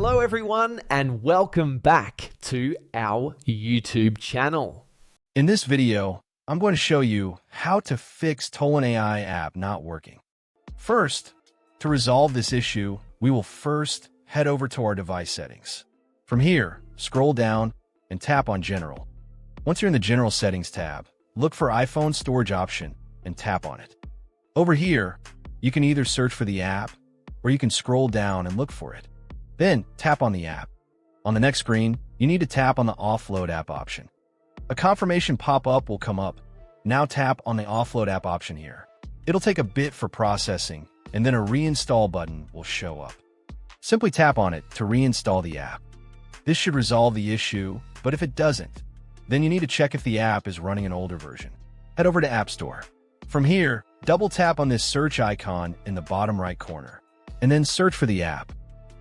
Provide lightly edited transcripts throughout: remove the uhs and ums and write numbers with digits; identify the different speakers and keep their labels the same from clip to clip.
Speaker 1: Hello everyone and welcome back to our YouTube channel.
Speaker 2: In this video, I'm going to show you how to fix Tolan AI app not working. First, to resolve this issue, we will first head over to our device settings. From here, scroll down and tap on General. Once you're in the General Settings tab, look for iPhone Storage option and tap on it. Over here, you can either search for the app or you can scroll down and look for it. Then tap on the app. On the next screen, you need to tap on the Offload app option. A confirmation pop-up will come up. Now tap on the Offload app option here. It'll take a bit for processing, and then a reinstall button will show up. Simply tap on it to reinstall the app. This should resolve the issue, but if it doesn't, then you need to check if the app is running an older version. Head over to App Store. From here, double tap on this search icon in the bottom right corner, and then search for the app.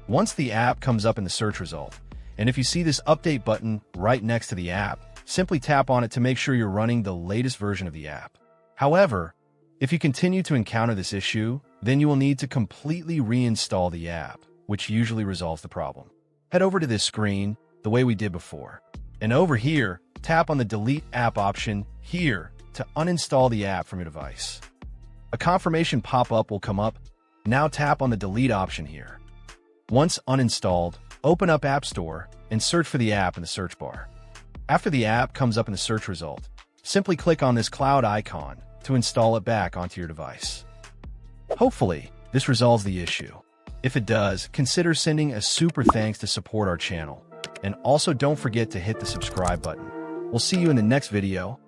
Speaker 2: Once the app comes up in the search result, and if you see this update button right next to the app, simply tap on it to make sure you're running the latest version of the app. However, if you continue to encounter this issue, then you will need to completely reinstall the app, which usually resolves the problem. Head over to this screen the way we did before, and over here, tap on the Delete App option here to uninstall the app from your device. A confirmation pop-up will come up. Now tap on the Delete option here. Once uninstalled, open up App Store and search for the app in the search bar. After the app comes up in the search result, simply click on this cloud icon to install it back onto your device. Hopefully, this resolves the issue. If it does, consider sending a super thanks to support our channel. And also don't forget to hit the subscribe button. We'll see you in the next video.